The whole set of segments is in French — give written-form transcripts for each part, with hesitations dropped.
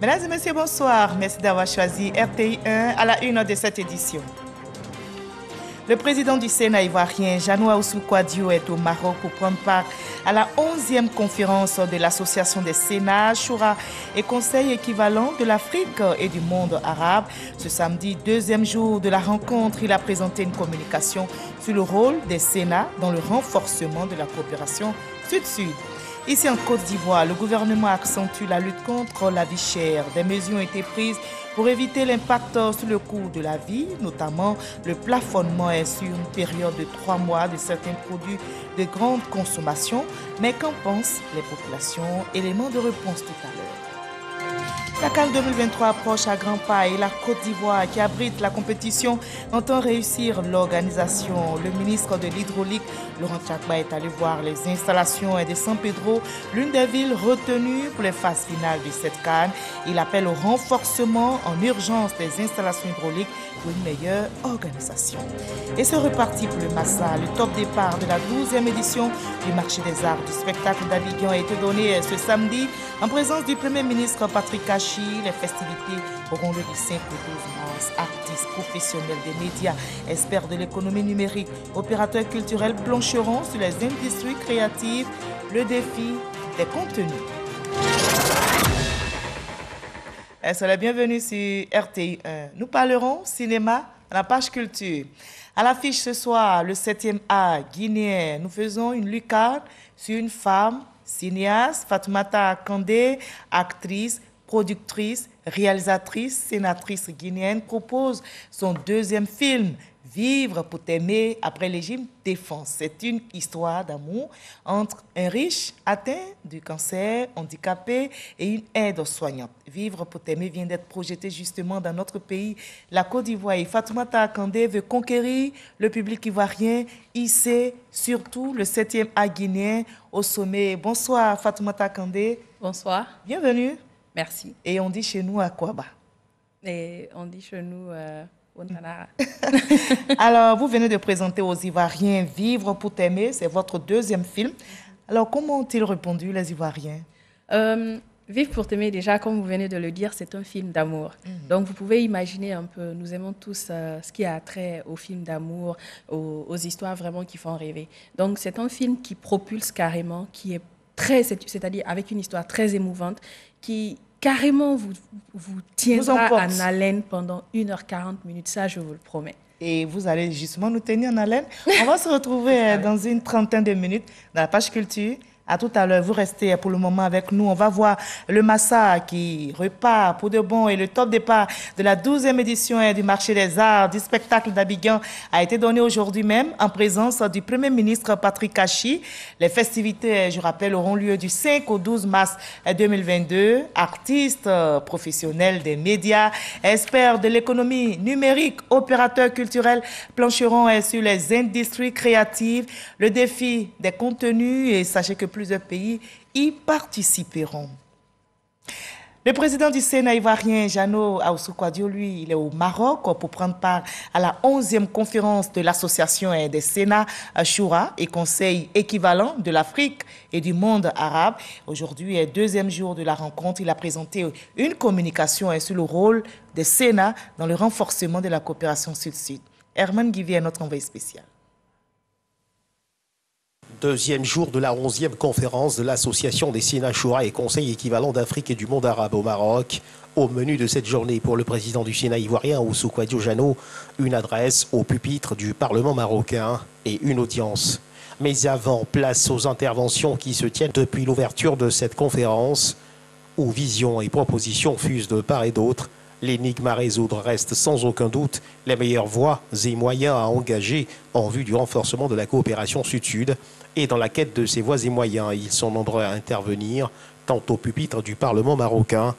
Mesdames et messieurs, bonsoir. Merci d'avoir choisi RTI 1 à la une de cette édition. Le président du Sénat ivoirien, Jeannot Ahoussou Kouadio, est au Maroc pour prendre part à la 11e conférence de l'Association des Sénats, Choura et Conseil équivalent de l'Afrique et du monde arabe. Ce samedi, deuxième jour de la rencontre, il a présenté une communication sur le rôle des Sénats dans le renforcement de la coopération Sud-Sud. Ici en Côte d'Ivoire, le gouvernement accentue la lutte contre la vie chère. Des mesures ont été prises pour éviter l'impact sur le coût de la vie, notamment le plafonnement est sur une période de 3 mois de certains produits de grande consommation. Mais qu'en pensent les populations? Élément de réponse tout à l'heure. La CAN 2023 approche à grands pas et la Côte d'Ivoire, qui abrite la compétition, entend réussir l'organisation. Le ministre de l'Hydraulique, Laurent Tchakba, est allé voir les installations de San Pedro, l'une des villes retenues pour les phases finales de cette CAN. Il appelle au renforcement en urgence des installations hydrauliques pour une meilleure organisation. Et c'est reparti pour le Massa. Le top départ de la 12e édition du marché des arts du spectacle d'Abidjan a été donné ce samedi en présence du Premier ministre Patrick Kachi. Les festivités auront lieu du 5 au 12 mars. Artistes, professionnels des médias, experts de l'économie numérique, opérateurs culturels plancheront sur les industries créatives, le défi des contenus. Soyez les bienvenus sur RTI 1. Nous parlerons cinéma à la page culture. À l'affiche ce soir, le 7e art guinéen. Nous faisons une lucarne sur une femme cinéaste, Fatoumata Kandé, actrice, productrice, réalisatrice, sénatrice guinéenne, propose son deuxième film, Vivre pour t'aimer après l'Égypte défense. C'est une histoire d'amour entre un riche atteint du cancer, handicapé et une aide soignante. Vivre pour t'aimer vient d'être projeté justement dans notre pays, la Côte d'Ivoire. Et Fatoumata Kandé veut conquérir le public ivoirien, hisser surtout le 7e art guinéen au sommet. Bonsoir Fatoumata Kandé. Bonsoir. Bienvenue. Merci. Et on dit chez nous à Kouaba. Et on dit chez nous Ontana. Alors, vous venez de présenter aux Ivoiriens Vivre pour t'aimer, c'est votre deuxième film. Alors, comment ont-ils répondu, les Ivoiriens? Vivre pour t'aimer, déjà, comme vous venez de le dire, c'est un film d'amour. Donc, vous pouvez imaginer un peu, nous aimons tous ce qui a trait aux films d'amour, aux histoires vraiment qui font rêver. Donc, c'est un film qui propulse carrément, qui est c'est-à-dire avec une histoire très émouvante, qui carrément vous tiendra en haleine pendant 1h40, ça je vous le promets. Et vous allez justement nous tenir en haleine. On va se retrouver dans une trentaine de minutes dans la page culture. À tout à l'heure, vous restez pour le moment avec nous. On va voir le Massa qui repart pour de bon et le top départ de la 12e édition du marché des arts du spectacle d'Abidjan a été donné aujourd'hui même en présence du Premier ministre Patrick Kachi. Les festivités, je rappelle, auront lieu du 5 au 12 mars 2022. Artistes, professionnels des médias, experts de l'économie numérique, opérateurs culturels plancheront sur les industries créatives, le défi des contenus et sachez que plusieurs pays y participeront. Le président du Sénat ivoirien, Jeannot Ahoussou Kouadio, lui, il est au Maroc pour prendre part à la 11e conférence de l'Association des Sénats, Choura et Conseil équivalent de l'Afrique et du monde arabe. Aujourd'hui, deuxième jour de la rencontre, il a présenté une communication sur le rôle des Sénats dans le renforcement de la coopération Sud-Sud. Herman Guivier est notre envoyé spécial. Deuxième jour de la 11e conférence de l'Association des Sénats Choura et Conseil équivalent d'Afrique et du monde arabe au Maroc. Au menu de cette journée pour le président du Sénat ivoirien, Ahoussou Kouadio Jeannot, une adresse au pupitre du Parlement marocain et une audience. Mais avant, place aux interventions qui se tiennent depuis l'ouverture de cette conférence, où visions et propositions fusent de part et d'autre. L'énigme à résoudre reste sans aucun doute les meilleures voies et moyens à engager en vue du renforcement de la coopération Sud-Sud. Et dans la quête de ces voies et moyens, ils sont nombreux à intervenir, tant au pupitre du Parlement marocain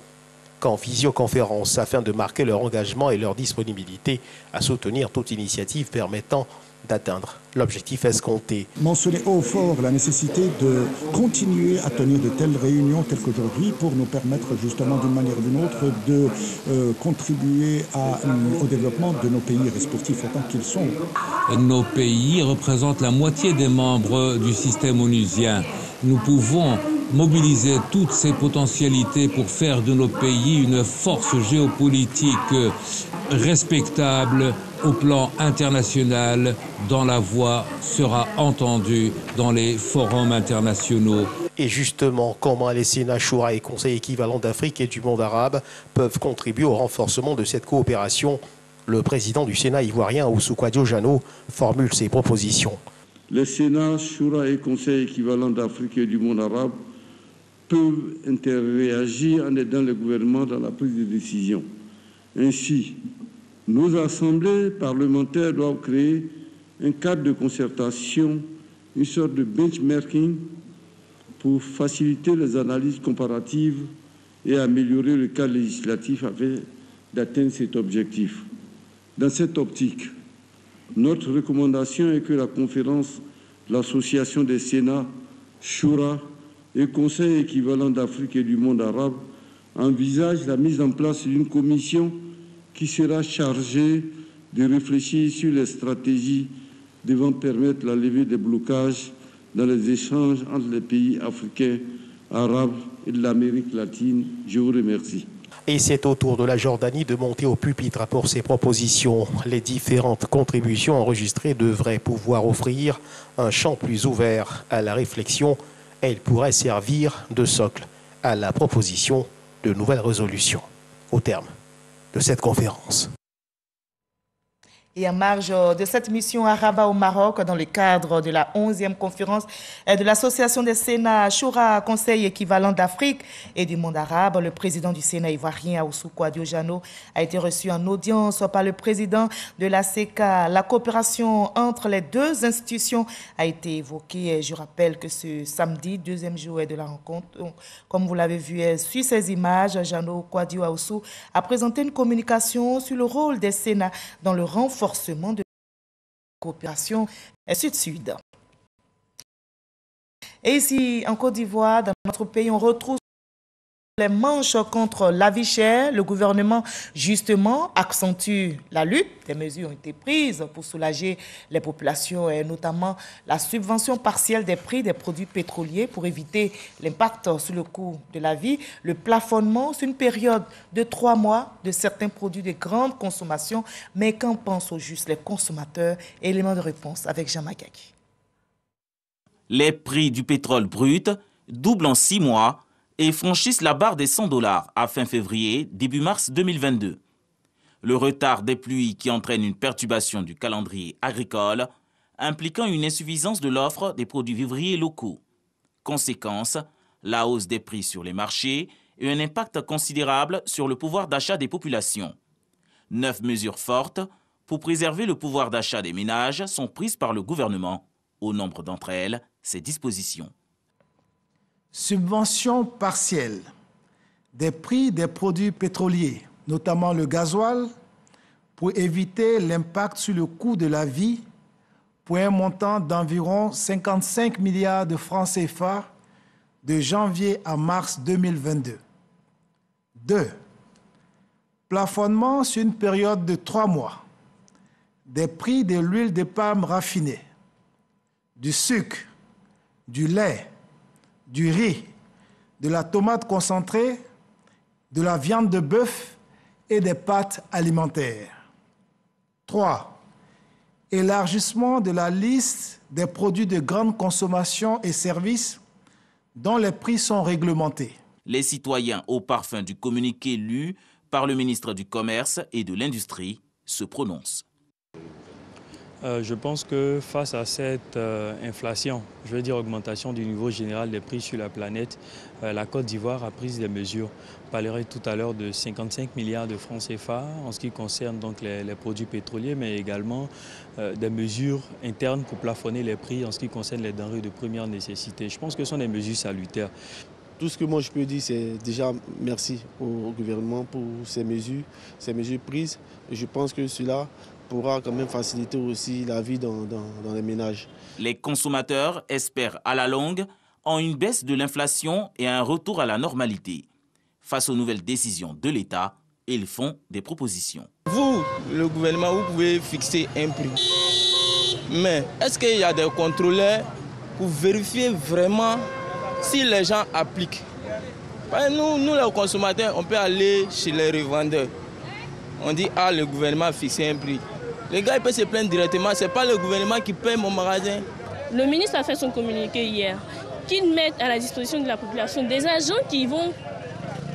qu'en visioconférence, afin de marquer leur engagement et leur disponibilité à soutenir toute initiative permettant d'atteindre l'objectif escompté. Mentionner haut fort la nécessité de continuer à tenir de telles réunions telles qu'aujourd'hui pour nous permettre justement d'une manière ou d'une autre de contribuer au développement de nos pays respectifs autant qu'ils sont. Nos pays représentent la moitié des membres du système onusien. Nous pouvons mobiliser toutes ses potentialités pour faire de nos pays une force géopolitique respectable au plan international, dont la voix sera entendue dans les forums internationaux. Et justement, comment les Sénats Choura et conseils équivalents d'Afrique et du monde arabe peuvent contribuer au renforcement de cette coopération? Le président du Sénat ivoirien, Oussoukou Diojano, formule ses propositions. Les Sénats Choura et conseils équivalents d'Afrique et du monde arabe peuvent interréagir en aidant le gouvernement dans la prise de décision. Ainsi, nos assemblées parlementaires doivent créer un cadre de concertation, une sorte de benchmarking pour faciliter les analyses comparatives et améliorer le cadre législatif afin d'atteindre cet objectif. Dans cette optique, notre recommandation est que la conférence de l'Association des Sénats, Choura et Conseil équivalent d'Afrique et du monde arabe envisage la mise en place d'une commission qui sera chargée de réfléchir sur les stratégies devant permettre la levée des blocages dans les échanges entre les pays africains, arabes et de l'Amérique latine. Je vous remercie. Et c'est au tour de la Jordanie de monter au pupitre pour ses propositions. Les différentes contributions enregistrées devraient pouvoir offrir un champ plus ouvert à la réflexion. Elles pourraient servir de socle à la proposition de nouvelles résolutions au terme de cette conférence. Et en marge de cette mission à Rabat au Maroc, dans le cadre de la 11e conférence de l'Association des Sénats Choura, Conseil équivalent d'Afrique et du monde arabe, le président du Sénat ivoirien, Oussoukou Diojano, a été reçu en audience par le président de la CECA. La coopération entre les deux institutions a été évoquée. Je rappelle que ce samedi, deuxième jour de la rencontre, comme vous l'avez vu sur ces images, Jano Kouadio Aoussou a présenté une communication sur le rôle des Sénats dans le renforcement de la coopération sud-sud. Et ici, en Côte d'Ivoire, dans notre pays, on retrouve les manches contre la vie chère. Le gouvernement, justement, accentue la lutte. Des mesures ont été prises pour soulager les populations, et notamment la subvention partielle des prix des produits pétroliers pour éviter l'impact sur le coût de la vie. Le plafonnement sur une période de 3 mois de certains produits de grande consommation. Mais qu'en pensent au juste les consommateurs? Élément de réponse avec Jean Magaki. Les prix du pétrole brut doublent en 6 mois et franchissent la barre des $100 à fin février, début mars 2022. Le retard des pluies qui entraîne une perturbation du calendrier agricole, impliquant une insuffisance de l'offre des produits vivriers locaux. Conséquence, la hausse des prix sur les marchés et un impact considérable sur le pouvoir d'achat des populations. 9 mesures fortes pour préserver le pouvoir d'achat des ménages sont prises par le gouvernement. Au nombre d'entre elles, ces dispositions. Subvention partielle des prix des produits pétroliers, notamment le gasoil, pour éviter l'impact sur le coût de la vie, pour un montant d'environ 55 milliards de francs CFA de janvier à mars 2022. 2. Plafonnement sur une période de 3 mois des prix de l'huile de palme raffinée, du sucre, du lait, du riz, de la tomate concentrée, de la viande de bœuf et des pâtes alimentaires. 3. Élargissement de la liste des produits de grande consommation et services dont les prix sont réglementés. Les citoyens au parfum du communiqué lu par le ministre du Commerce et de l'Industrie se prononcent. Je pense que face à cette inflation, je veux dire augmentation du niveau général des prix sur la planète, la Côte d'Ivoire a pris des mesures. On parlerait tout à l'heure de 55 milliards de francs CFA en ce qui concerne donc les produits pétroliers, mais également des mesures internes pour plafonner les prix en ce qui concerne les denrées de première nécessité. Je pense que ce sont des mesures salutaires. Tout ce que moi je peux dire, c'est déjà merci au gouvernement pour ces mesures prises. Et je pense que cela pourra quand même faciliter aussi la vie dans les ménages. Les consommateurs espèrent à la longue en une baisse de l'inflation et un retour à la normalité. Face aux nouvelles décisions de l'État, ils font des propositions. Vous, le gouvernement, vous pouvez fixer un prix. Mais est-ce qu'il y a des contrôleurs pour vérifier vraiment si les gens appliquent. Nous, les consommateurs, on peut aller chez les revendeurs. On dit, ah, le gouvernement a fixé un prix. Les gars, ils peuvent se plaindre directement. Ce n'est pas le gouvernement qui paie mon magasin. Le ministre a fait son communiqué hier, qu'il mette à la disposition de la population des agents qui vont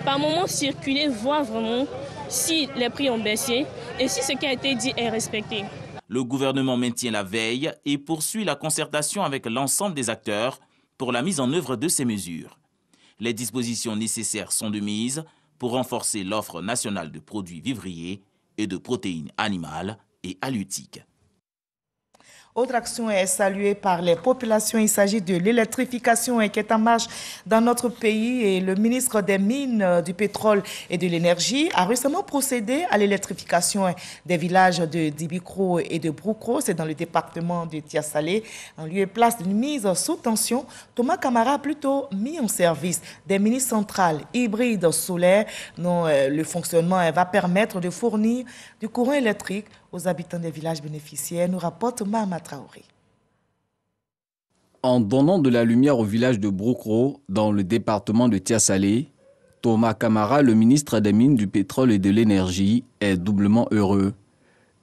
par moment circuler, voir vraiment si les prix ont baissé et si ce qui a été dit est respecté. Le gouvernement maintient la veille et poursuit la concertation avec l'ensemble des acteurs pour la mise en œuvre de ces mesures. Les dispositions nécessaires sont de mise pour renforcer l'offre nationale de produits vivriers et de protéines animales et halieutiques. Autre action est saluée par les populations. Il s'agit de l'électrification qui est en marche dans notre pays et le ministre des Mines, du Pétrole et de l'Énergie a récemment procédé à l'électrification des villages de Dibikro et de Broukro. C'est dans le département de Tiasalé. En lieu et place d'une mise sous tension, Thomas Camara a plutôt mis en service des mini-centrales hybrides solaires dont le fonctionnement va permettre de fournir du courant électrique aux habitants des villages bénéficiaires, nous rapporte Mahama Traoré. En donnant de la lumière au village de Broukro, dans le département de Tiasalé, Thomas Camara, le ministre des Mines, du Pétrole et de l'Énergie, est doublement heureux.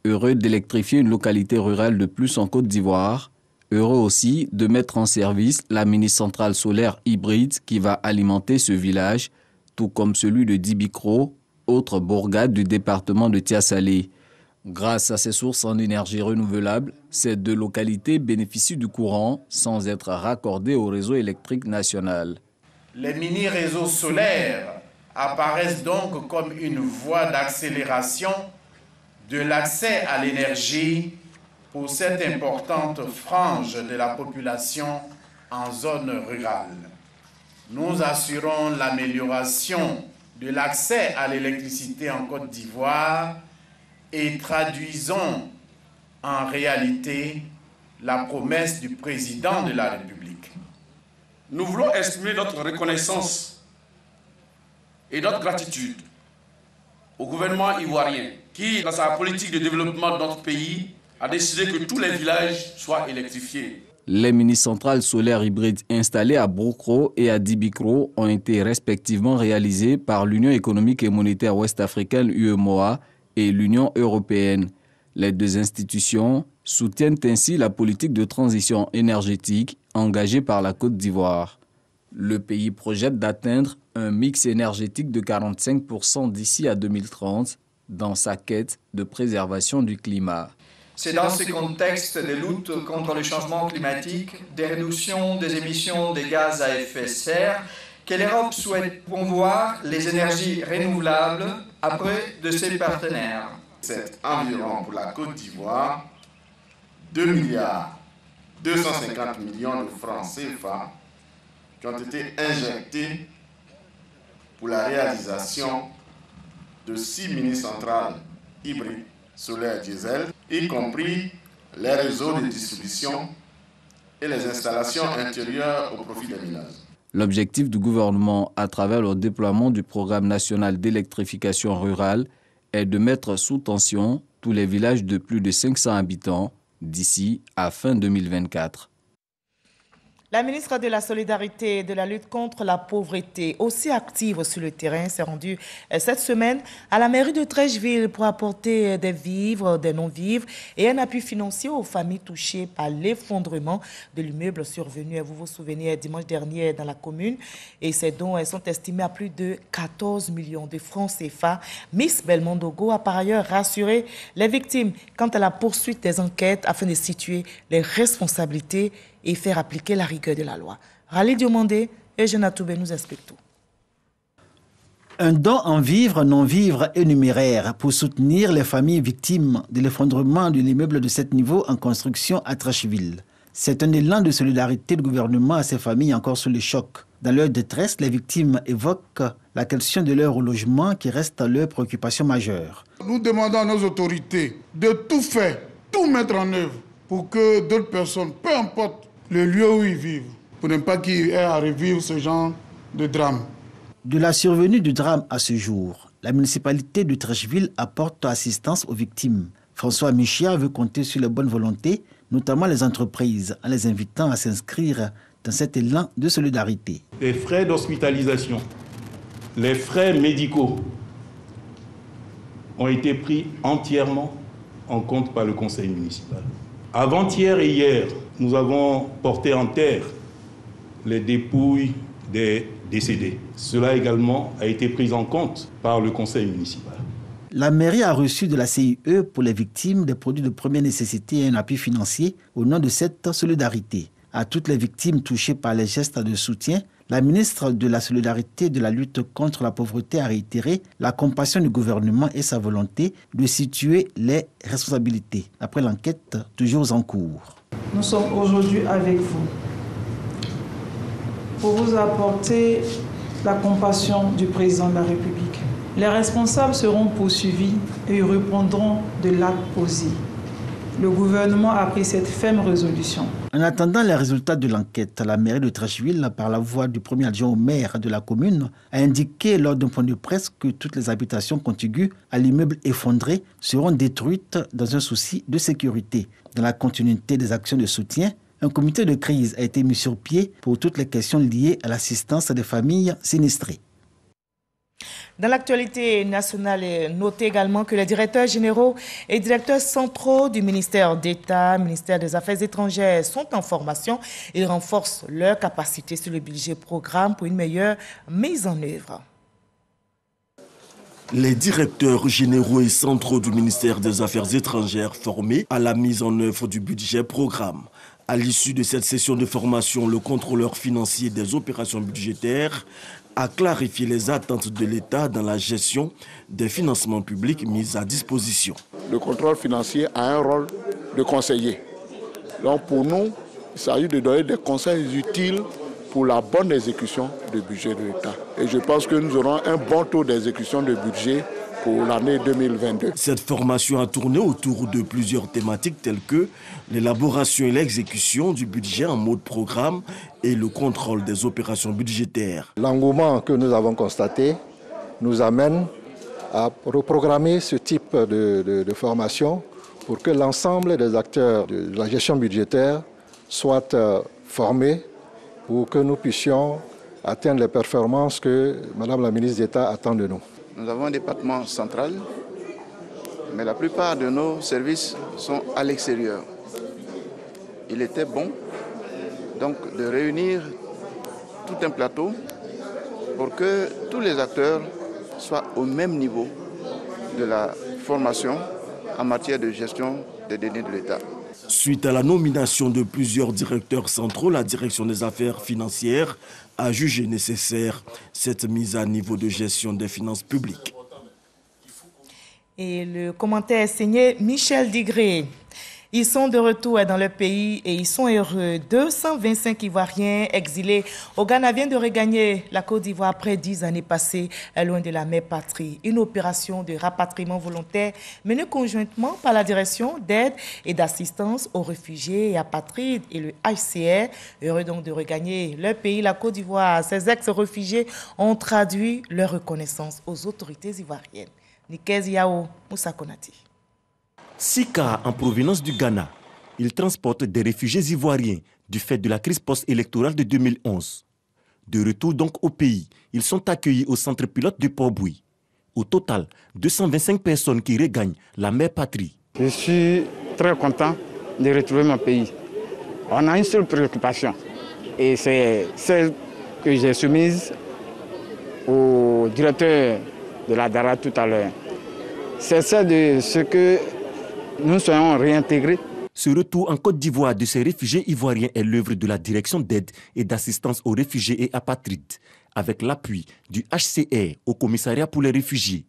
Heureux d'électrifier une localité rurale de plus en Côte d'Ivoire. Heureux aussi de mettre en service la mini-centrale solaire hybride qui va alimenter ce village, tout comme celui de Dibikro, autre bourgade du département de Tiasalé. Grâce à ces sources en énergie renouvelable, ces deux localités bénéficient du courant sans être raccordées au réseau électrique national. Les mini-réseaux solaires apparaissent donc comme une voie d'accélération de l'accès à l'énergie pour cette importante frange de la population en zone rurale. Nous assurons l'amélioration de l'accès à l'électricité en Côte d'Ivoire et traduisons en réalité la promesse du président de la République. Nous voulons exprimer notre reconnaissance et notre gratitude au gouvernement ivoirien qui, dans sa politique de développement de notre pays, a décidé que tous les villages soient électrifiés. Les mini-centrales solaires hybrides installées à Broukro et à Dibikro ont été respectivement réalisées par l'Union économique et monétaire ouest-africaine UEMOA et l'Union européenne. Les deux institutions soutiennent ainsi la politique de transition énergétique engagée par la Côte d'Ivoire. Le pays projette d'atteindre un mix énergétique de 45% d'ici à 2030 dans sa quête de préservation du climat. C'est dans ce contexte de lutte contre le changement climatique, des réductions des émissions de gaz à effet de serre, que l'Europe souhaite promouvoir les énergies renouvelables auprès de ses partenaires. C'est environ pour la Côte d'Ivoire 2,250 milliards de francs CFA qui ont été injectés pour la réalisation de 6 mini-centrales hybrides solaires diesel, y compris les réseaux de distribution et les installations intérieures au profit des ménages. L'objectif du gouvernement, à travers le déploiement du programme national d'électrification rurale, est de mettre sous tension tous les villages de plus de 500 habitants d'ici à fin 2024. La ministre de la Solidarité et de la lutte contre la pauvreté, aussi active sur le terrain, s'est rendue cette semaine à la mairie de Treichville pour apporter des vivres, des non-vivres et un appui financier aux familles touchées par l'effondrement de l'immeuble survenu. Vous vous souvenez, dimanche dernier dans la commune, et ces dons sont estimés à plus de 14 millions de francs CFA. Miss Belmondogo a par ailleurs rassuré les victimes quant à la poursuite des enquêtes afin de situer les responsabilités et faire appliquer la rigueur de la loi. Rally Diomandé et Jeanne Toubé nous expliquent tout. Un don en vivres, non-vivres et numéraire pour soutenir les familles victimes de l'effondrement de l'immeuble de 7 niveaux en construction à Treichville. C'est un élan de solidarité du gouvernement à ces familles encore sous le choc. Dans leur détresse, les victimes évoquent la question de leur logement qui reste leur préoccupation majeure. Nous demandons à nos autorités de tout faire, tout mettre en œuvre pour que d'autres personnes, peu importe le lieu où ils vivent, pour ne pas qu'ils aient à revivre ce genre de drame. De la survenue du drame à ce jour, la municipalité de Treichville apporte assistance aux victimes. François Michia veut compter sur les bonnes volontés, notamment les entreprises, en les invitant à s'inscrire dans cet élan de solidarité. Les frais d'hospitalisation, les frais médicaux ont été pris entièrement en compte par le conseil municipal. Avant-hier et hier, nous avons porté en terre les dépouilles des décédés. Cela également a été pris en compte par le conseil municipal. La mairie a reçu de la CIE pour les victimes des produits de première nécessité un appui financier au nom de cette solidarité. À toutes les victimes touchées par les gestes de soutien, la ministre de la Solidarité et de la lutte contre la pauvreté a réitéré la compassion du gouvernement et sa volonté de situer les responsabilités. Après l'enquête toujours en cours. Nous sommes aujourd'hui avec vous pour vous apporter la compassion du président de la République. Les responsables seront poursuivis et ils répondront de l'acte posé. Le gouvernement a pris cette ferme résolution. En attendant les résultats de l'enquête, la mairie de Treichville, par la voix du premier adjoint au maire de la commune, a indiqué lors d'un point de presse que toutes les habitations contiguës à l'immeuble effondré seront détruites dans un souci de sécurité. Dans la continuité des actions de soutien, un comité de crise a été mis sur pied pour toutes les questions liées à l'assistance des familles sinistrées. Dans l'actualité nationale, notez également que les directeurs généraux et directeurs centraux du ministère d'État, ministère des Affaires étrangères sont en formation et renforcent leur capacité sur le budget programme pour une meilleure mise en œuvre. Les directeurs généraux et centraux du ministère des Affaires étrangères formés à la mise en œuvre du budget programme. À l'issue de cette session de formation, le contrôleur financier des opérations budgétaires a clarifié les attentes de l'État dans la gestion des financements publics mis à disposition. Le contrôle financier a un rôle de conseiller. Donc pour nous, il s'agit de donner des conseils utiles pour la bonne exécution du budget de l'État. Et je pense que nous aurons un bon taux d'exécution de budget pour l'année 2022. Cette formation a tourné autour de plusieurs thématiques telles que l'élaboration et l'exécution du budget en mode programme et le contrôle des opérations budgétaires. L'engouement que nous avons constaté nous amène à reprogrammer ce type de formation pour que l'ensemble des acteurs de la gestion budgétaire soient formés pour que nous puissions atteindre les performances que Madame la ministre d'État attend de nous. Nous avons un département central, mais la plupart de nos services sont à l'extérieur. Il était bon donc de réunir tout un plateau pour que tous les acteurs soient au même niveau de la formation en matière de gestion des données de l'État. Suite à la nomination de plusieurs directeurs centraux, la direction des affaires financières a jugé nécessaire cette mise à niveau de gestion des finances publiques. Et le commentaire est signé Michel Digré. Ils sont de retour dans le pays et ils sont heureux. 225 Ivoiriens exilés au Ghana viennent de regagner la Côte d'Ivoire après 10 années passées loin de la mère patrie. Une opération de rapatriement volontaire menée conjointement par la direction d'aide et d'assistance aux réfugiés et apatrides et le HCR. Heureux donc de regagner leur pays, la Côte d'Ivoire. Ces ex-réfugiés ont traduit leur reconnaissance aux autorités ivoiriennes. Nikez Yao, Moussa Konati. 6 cas en provenance du Ghana. Ils transportent des réfugiés ivoiriens du fait de la crise post-électorale de 2011. De retour donc au pays, ils sont accueillis au centre pilote de Port-Bouilly. Au total, 225 personnes qui regagnent la mère patrie. Je suis très content de retrouver mon pays. On a une seule préoccupation et c'est celle que j'ai soumise au directeur de la DARA tout à l'heure. C'est celle de ce que nous soyons réintégrés. Ce retour en Côte d'Ivoire de ces réfugiés ivoiriens est l'œuvre de la direction d'aide et d'assistance aux réfugiés et apatrides, avec l'appui du HCR au commissariat pour les réfugiés.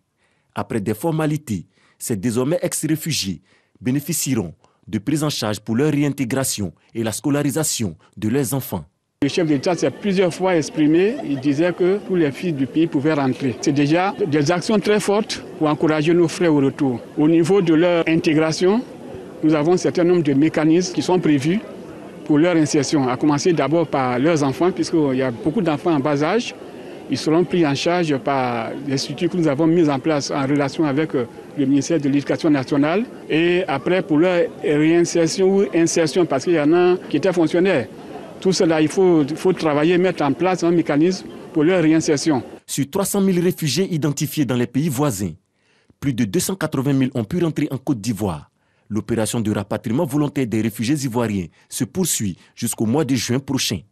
Après des formalités, ces désormais ex-réfugiés bénéficieront de prise en charge pour leur réintégration et la scolarisation de leurs enfants. Le chef d'État s'est plusieurs fois exprimé, il disait que tous les fils du pays pouvaient rentrer. C'est déjà des actions très fortes pour encourager nos frères au retour. Au niveau de leur intégration, nous avons un certain nombre de mécanismes qui sont prévus pour leur insertion, à commencer d'abord par leurs enfants, puisqu'il y a beaucoup d'enfants en bas âge. Ils seront pris en charge par les structures que nous avons mises en place en relation avec le ministère de l'Éducation nationale. Et après, pour leur réinsertion ou insertion, parce qu'il y en a qui étaient fonctionnaires, Tout cela, il faut travailler, mettre en place un mécanisme pour leur réinsertion. Sur 300 000 réfugiés identifiés dans les pays voisins, plus de 280 000 ont pu rentrer en Côte d'Ivoire. L'opération de rapatriement volontaire des réfugiés ivoiriens se poursuit jusqu'au mois de juin prochain.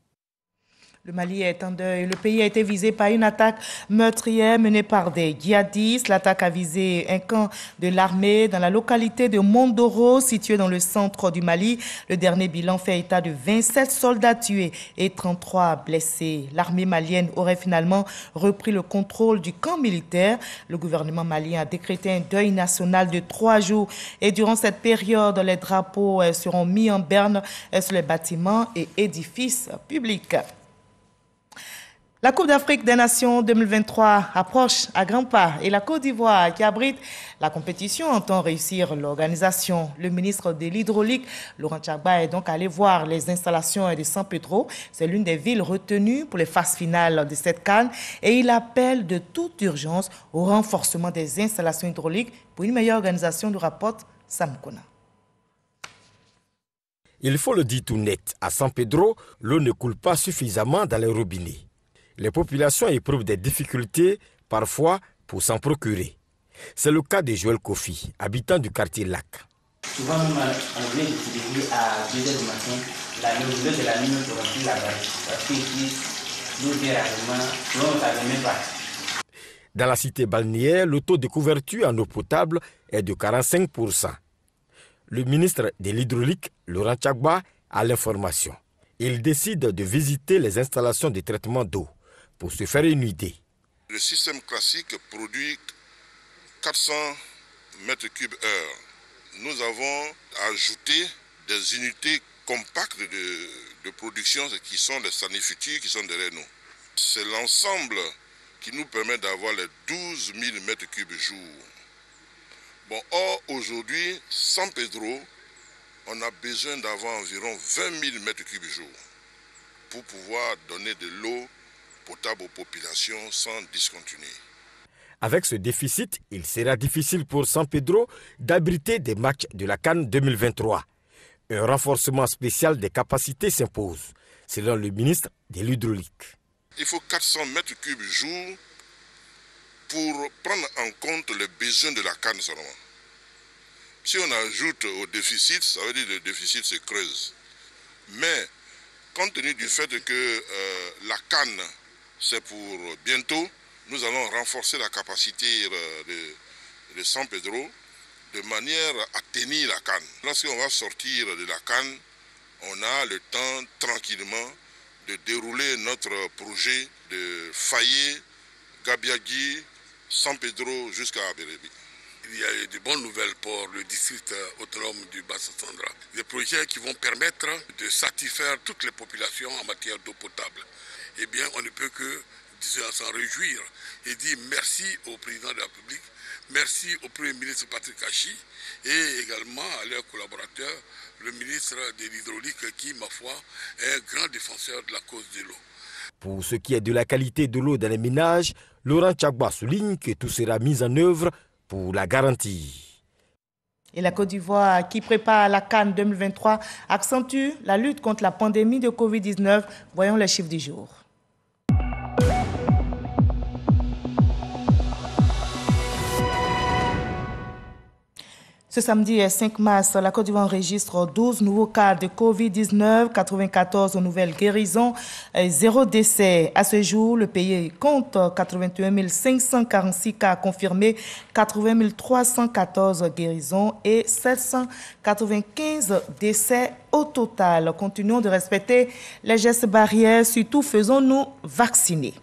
Le Mali est en deuil. Le pays a été visé par une attaque meurtrière menée par des djihadistes. L'attaque a visé un camp de l'armée dans la localité de Mondoro, située dans le centre du Mali. Le dernier bilan fait état de 27 soldats tués et 33 blessés. L'armée malienne aurait finalement repris le contrôle du camp militaire. Le gouvernement malien a décrété un deuil national de 3 jours. Et durant cette période, les drapeaux seront mis en berne sur les bâtiments et édifices publics. La Coupe d'Afrique des Nations 2023 approche à grands pas et la Côte d'Ivoire, qui abrite la compétition, entend réussir l'organisation. Le ministre de l'Hydraulique, Laurent Tchagba, est donc allé voir les installations de San Pedro. C'est l'une des villes retenues pour les phases finales de cette CAN et il appelle de toute urgence au renforcement des installations hydrauliques pour une meilleure organisation, nous rapporte Sam Kona. Il faut le dire tout net, à San Pedro, l'eau ne coule pas suffisamment dans les robinets. Les populations éprouvent des difficultés, parfois, pour s'en procurer. C'est le cas de Joël Kofi, habitant du quartier Lac. Souvent, même on vient d'utiliser à 2h du matin, la nouvelle de la nuit pour remplir la base. Parce que l'eau est rarement, l'eau ne s'avait même pas. Dans la cité balnéaire, le taux de couverture en eau potable est de 45%. Le ministre de l'Hydraulique, Laurent Tchagba, a l'information. Il décide de visiter les installations de traitement d'eau pour se faire une idée. Le système classique produit 400 m3/h. Nous avons ajouté des unités compactes de production qui sont les sanifutures qui sont derrière nous. C'est l'ensemble qui nous permet d'avoir les 12 000 m3 jour. Bon, or, aujourd'hui, San Pedro, on a besoin d'avoir environ 20 000 m3 jour pour pouvoir donner de l'eau potable aux populations sans discontinuer. Avec ce déficit, il sera difficile pour San Pedro d'abriter des matchs de la CAN 2023. Un renforcement spécial des capacités s'impose, selon le ministre de l'Hydraulique. Il faut 400 m3 jour pour prendre en compte les besoins de la CAN seulement. Si on ajoute au déficit, ça veut dire que le déficit se creuse. Mais compte tenu du fait que la CAN, c'est pour bientôt, nous allons renforcer la capacité de San Pedro de manière à tenir la CAN. Lorsqu'on va sortir de la CAN, on a le temps tranquillement de dérouler notre projet de Faye, Gabiagui, San Pedro jusqu'à Bérébi. Il y a de bonnes nouvelles pour le district autonome du Bassa-Sandra. Des projets qui vont permettre de satisfaire toutes les populations en matière d'eau potable. Eh bien, on ne peut que s'en réjouir et dire merci au président de la République, merci au Premier ministre Patrick Hachi et également à leurs collaborateurs, le ministre de l'Hydraulique qui, ma foi, est un grand défenseur de la cause de l'eau. Pour ce qui est de la qualité de l'eau dans les ménages, Laurent Tchagba souligne que tout sera mis en œuvre pour la garantie. Et la Côte d'Ivoire, qui prépare la CAN 2023, accentue la lutte contre la pandémie de Covid-19. Voyons les chiffres du jour. Ce samedi 5 mars, la Côte d'Ivoire enregistre 12 nouveaux cas de Covid-19, 94 nouvelles guérisons, 0 décès. À ce jour, le pays compte 81 546 cas confirmés, 80 314 guérisons et 795 décès au total. Continuons de respecter les gestes barrières, surtout faisons-nous vacciner.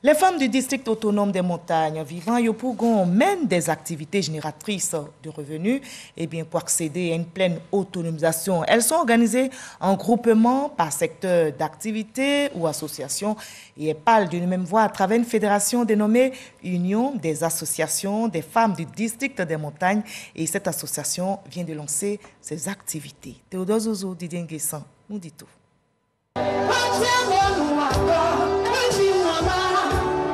Les femmes du district autonome des montagnes vivant à Yopougon mènent des activités génératrices de revenus pour accéder à une pleine autonomisation. Elles sont organisées en groupement par secteur d'activité ou association et elles parlent d'une même voix à travers une fédération dénommée Union des associations des femmes du district des montagnes. Et cette association vient de lancer ses activités. Théodore Zozo, Didier Nguessan, nous dit tout.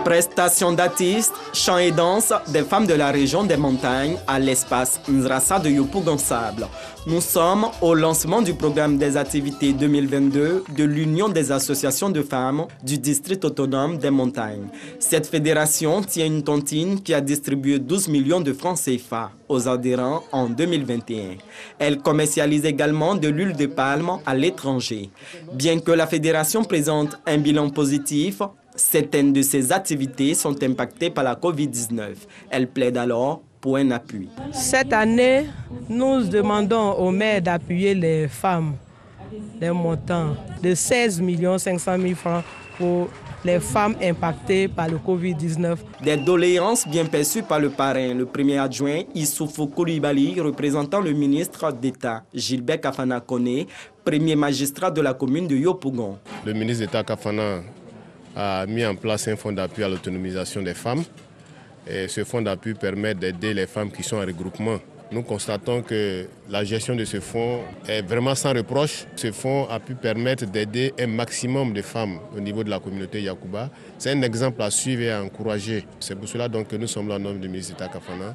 Prestation d'artistes, chants et danse des femmes de la région des montagnes à l'espace Nzrasa de Yopougon-Sable. Nous sommes au lancement du programme des activités 2022 de l'Union des associations de femmes du district autonome des montagnes. Cette fédération tient une tontine qui a distribué 12 millions de francs CFA aux adhérents en 2021. Elle commercialise également de l'huile de palme à l'étranger. Bien que la fédération présente un bilan positif, certaines de ses activités sont impactées par la Covid-19. Elle plaide alors pour un appui. Cette année, nous demandons au maire d'appuyer les femmes d'un montant de 16 500 000 francs pour les femmes impactées par le Covid-19. Des doléances bien perçues par le parrain, le premier adjoint Issoufou Koulibaly, représentant le ministre d'État Gilbert Kafana Koné, premier magistrat de la commune de Yopougon. Le ministre d'État Kafana a mis en place un fonds d'appui à l'autonomisation des femmes. Et ce fonds d'appui permet d'aider les femmes qui sont en regroupement. Nous constatons que la gestion de ce fonds est vraiment sans reproche. Ce fonds a pu permettre d'aider un maximum de femmes au niveau de la communauté Yakuba. C'est un exemple à suivre et à encourager. C'est pour cela donc que nous sommes là au nom du ministre d'État Kafana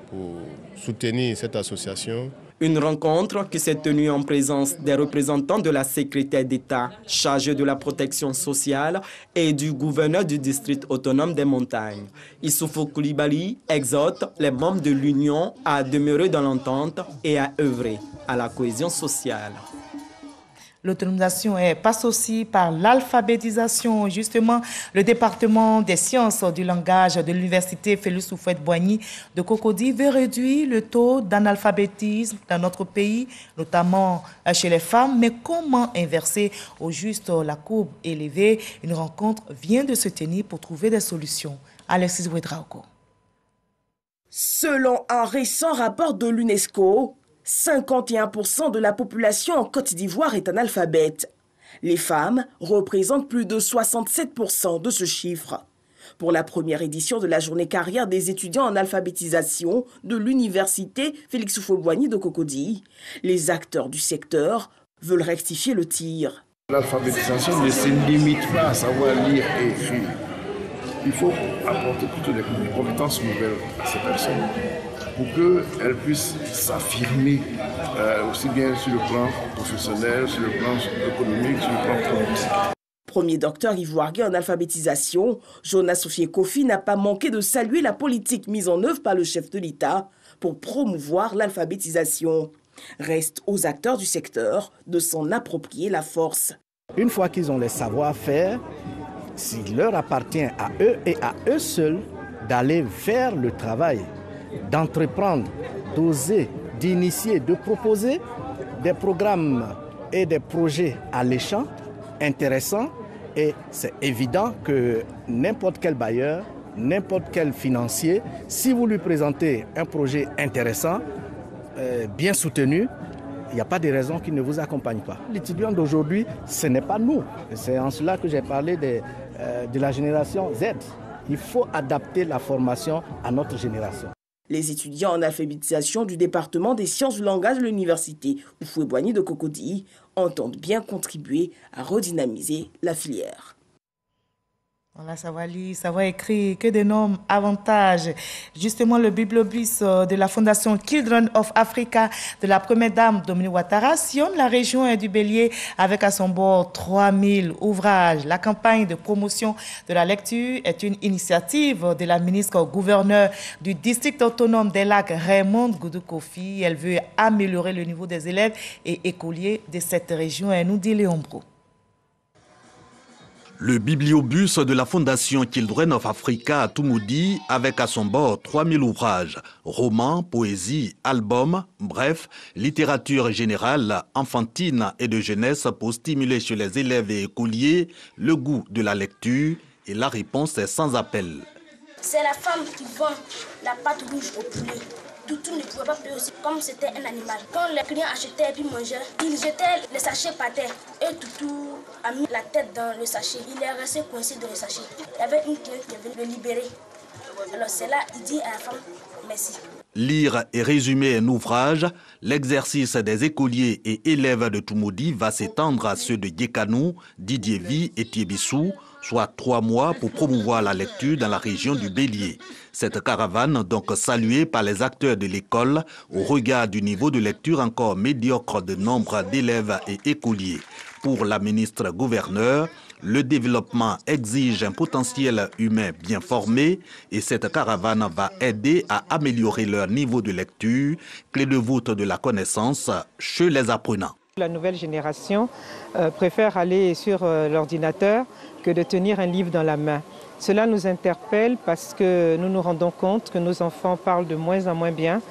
pour soutenir cette association. Une rencontre qui s'est tenue en présence des représentants de la secrétaire d'État chargée de la protection sociale et du gouverneur du district autonome des montagnes. Issoufou Koulibaly exhorte les membres de l'Union à demeurer dans l'entente et à œuvrer à la cohésion sociale. L'autonomisation passe aussi par l'alphabétisation. Justement, le département des sciences du langage de l'université Félix Houphouët-Boigny de Cocody veut réduire le taux d'analphabétisme dans notre pays, notamment chez les femmes. Mais comment inverser au juste la courbe élevée? Une rencontre vient de se tenir pour trouver des solutions. Alexis Ouedraogo. Selon un récent rapport de l'UNESCO, 51% de la population en Côte d'Ivoire est analphabète. Les femmes représentent plus de 67% de ce chiffre. Pour la première édition de la journée carrière des étudiants en alphabétisation de l'université Félix Houphouët-Boigny de Cocody, les acteurs du secteur veulent rectifier le tir. L'alphabétisation ne se limite pas à savoir lire et écrire. Il faut apporter toutes les compétences nouvelles à ces personnes pour qu'elles puissent s'affirmer aussi bien sur le plan professionnel, sur le plan économique, sur le plan politique. Premier docteur ivoirien en alphabétisation, Jonas Sofié Kofi n'a pas manqué de saluer la politique mise en œuvre par le chef de l'État pour promouvoir l'alphabétisation. Reste aux acteurs du secteur de s'en approprier la force. Une fois qu'ils ont les savoir-faire, s'il leur appartient à eux et à eux seuls d'aller vers le travail, d'entreprendre, d'oser, d'initier, de proposer des programmes et des projets alléchants, intéressants. Et c'est évident que n'importe quel bailleur, n'importe quel financier, si vous lui présentez un projet intéressant, bien soutenu, il n'y a pas de raison qu'il ne vous accompagne pas. L'étudiant d'aujourd'hui, ce n'est pas nous. C'est en cela que j'ai parlé de la génération Z. Il faut adapter la formation à notre génération. Les étudiants en alphabétisation du département des sciences du langage de l'université Houphouët-Boigny de Cocody entendent bien contribuer à redynamiser la filière. Voilà, ça va lire, ça va écrire, que d'énormes avantages. Justement, le bibliobus de la Fondation Children of Africa de la première dame Dominique Ouattara sillonne la région du Bélier avec à son bord 3000 ouvrages. La campagne de promotion de la lecture est une initiative de la ministre gouverneur du district autonome des lacs, Raymond Goudou Kofi. Elle veut améliorer le niveau des élèves et écoliers de cette région, et nous dit Léon Bro. Le bibliobus de la Fondation Children of Africa à Toumoudi avec à son bord 3000 ouvrages, romans, poésie, albums, bref, littérature générale, enfantine et de jeunesse pour stimuler chez les élèves et écoliers le goût de la lecture, et la réponse est sans appel. C'est la femme qui vend la pâte rouge au poulet. Toutou ne pouvait pas payer aussi, comme c'était un animal. Quand les clients achetaient et puis mangeaient, ils jetaient les sachets par terre. Et Toutou a mis la tête dans le sachet. Il est resté coincé dans le sachet. Il y avait une cliente qui est venue le libérer. Alors c'est là, il dit à la femme, merci. Lire et résumer un ouvrage, l'exercice des écoliers et élèves de Toumoudi va s'étendre à ceux de Yekanou, Didiévi et Tiébissou, soit 3 mois pour promouvoir la lecture dans la région du Bélier. Cette caravane, donc saluée par les acteurs de l'école, au regard du niveau de lecture encore médiocre de nombre d'élèves et écoliers. Pour la ministre gouverneur, le développement exige un potentiel humain bien formé et cette caravane va aider à améliorer leur niveau de lecture, clé de voûte de la connaissance chez les apprenants. La nouvelle génération préfère aller sur l'ordinateur que de tenir un livre dans la main. Cela nous interpelle parce que nous nous rendons compte que nos enfants parlent de moins en moins bien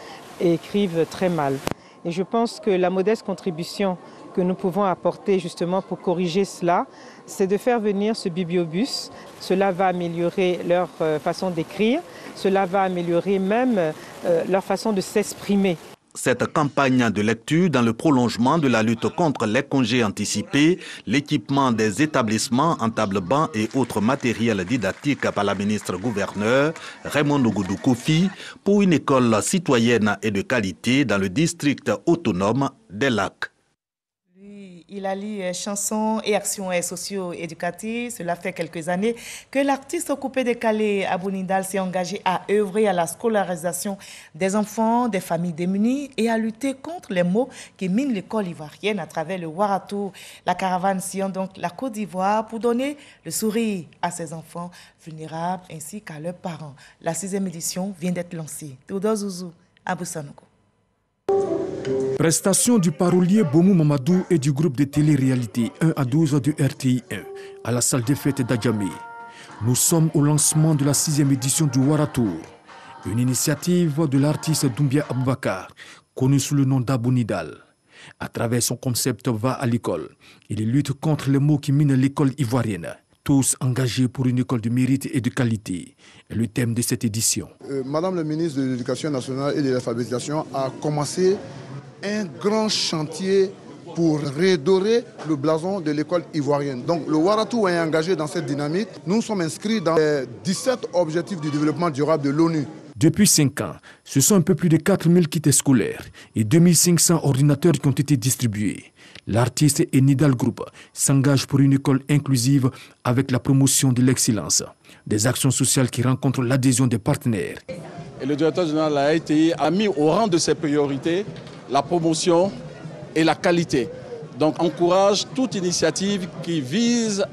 et écrivent très mal. Et je pense que la modeste contribution que nous pouvons apporter justement pour corriger cela, c'est de faire venir ce bibliobus. Cela va améliorer leur façon d'écrire, cela va améliorer même leur façon de s'exprimer. Cette campagne de lecture dans le prolongement de la lutte contre les congés anticipés, l'équipement des établissements en table-banc et autres matériels didactiques par la ministre gouverneur Raymond Nogoudou Kofi pour une école citoyenne et de qualité dans le district autonome des Lacs. Il allie chansons et actions socio-éducatives. Cela fait quelques années que l'artiste coupé décalé Abou Nindal s'est engagé à œuvrer à la scolarisation des enfants, des familles démunies et à lutter contre les maux qui minent l'école ivoirienne à travers le Waratou. La caravane sillonne donc la Côte d'Ivoire pour donner le sourire à ces enfants vulnérables ainsi qu'à leurs parents. La 6e édition vient d'être lancée. Théodore Zouzou, Abou Sanogo. Prestation du parolier Bomou Mamadou et du groupe de télé-réalité 1 à 12 de RTI 1 à la salle des fêtes d'Adjamé. Nous sommes au lancement de la 6e édition du Waratour, une initiative de l'artiste Doumbia Aboubakar, connu sous le nom d'Abou Nindal. À travers son concept Va à l'école, il lutte contre les maux qui minent l'école ivoirienne. Tous engagés pour une école de mérite et de qualité, est le thème de cette édition. Madame la ministre de l'Éducation nationale et de l'alphabétisation a commencé un grand chantier pour redorer le blason de l'école ivoirienne. Donc le Waratou est engagé dans cette dynamique. Nous sommes inscrits dans les 17 objectifs du développement durable de l'ONU. Depuis 5 ans, ce sont un peu plus de 4000 kits scolaires et 2500 ordinateurs qui ont été distribués. L'artiste et Nindal Group s'engagent pour une école inclusive avec la promotion de l'excellence. Des actions sociales qui rencontrent l'adhésion des partenaires. Et le directeur général de la AITI a mis au rang de ses priorités la promotion et la qualité. Donc encourage toute initiative qui vise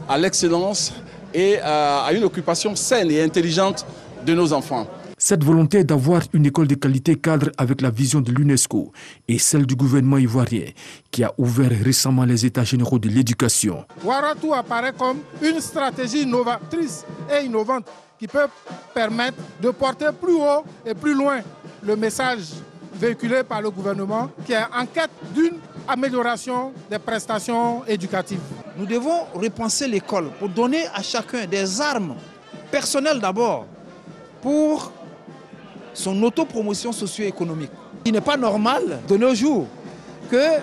à l'excellence et à une occupation saine et intelligente de nos enfants. Cette volonté d'avoir une école de qualité cadre avec la vision de l'UNESCO et celle du gouvernement ivoirien qui a ouvert récemment les états généraux de l'éducation. Waratou apparaît comme une stratégie novatrice et innovante qui peut permettre de porter plus haut et plus loin le message véhiculé par le gouvernement qui est en quête d'une amélioration des prestations éducatives. Nous devons repenser l'école pour donner à chacun des armes personnelles d'abord pour son autopromotion socio-économique. Il n'est pas normal de nos jours que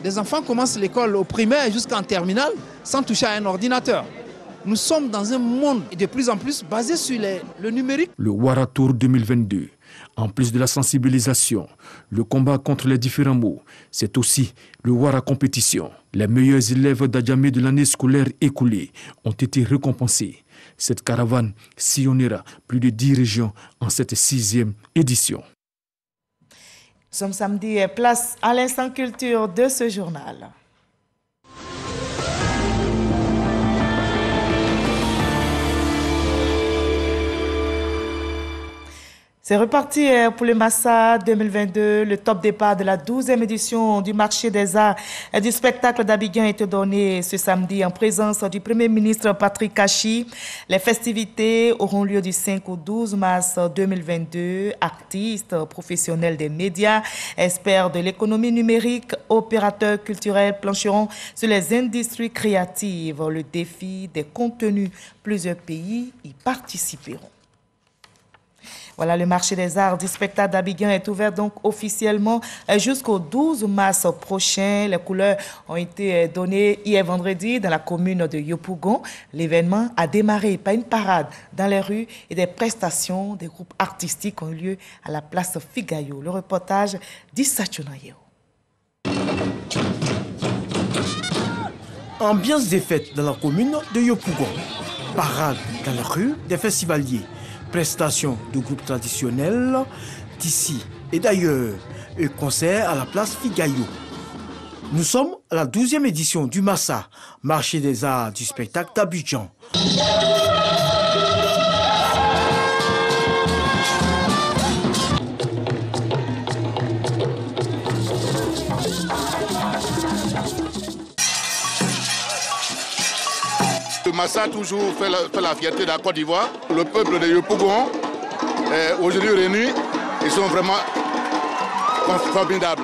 des enfants commencent l'école au primaire jusqu'en terminale sans toucher à un ordinateur. Nous sommes dans un monde de plus en plus basé sur le numérique. Le Waratour 2022, en plus de la sensibilisation, le combat contre les différents maux, c'est aussi le Wara compétition. Les meilleurs élèves d'Adjamé de l'année scolaire écoulée ont été récompensés. Cette caravane sillonnera plus de 10 régions en cette 6e édition. Nous sommes samedi et place à l'instant culture de ce journal. C'est reparti pour le Massa 2022. Le top départ de la 12e édition du marché des arts et du spectacle d'Abidjan a été donné ce samedi en présence du Premier ministre Patrick Kachi. Les festivités auront lieu du 5 au 12 mars 2022. Artistes, professionnels des médias, experts de l'économie numérique, opérateurs culturels plancheront sur les industries créatives. Le défi des contenus, plusieurs pays y participeront. Voilà, le marché des arts du spectacle d'Abidjan est ouvert donc officiellement jusqu'au 12 mars prochain. Les couleurs ont été données hier vendredi dans la commune de Yopougon. L'événement a démarré par une parade dans les rues et des prestations des groupes artistiques ont eu lieu à la place Figayo. Le reportage d'Issa Tchounayo. Ambiance des fêtes dans la commune de Yopougon. Parade dans les rues des festivaliers. Prestations de groupes traditionnels d'ici et d'ailleurs. Et concert à la place Figayo. Nous sommes à la 12e édition du Massa, marché des arts du spectacle d'Abidjan. Le Massa toujours fait la fierté de la Côte d'Ivoire. Le peuple de Yopougon est aujourd'hui réuni. Ils sont vraiment formidables.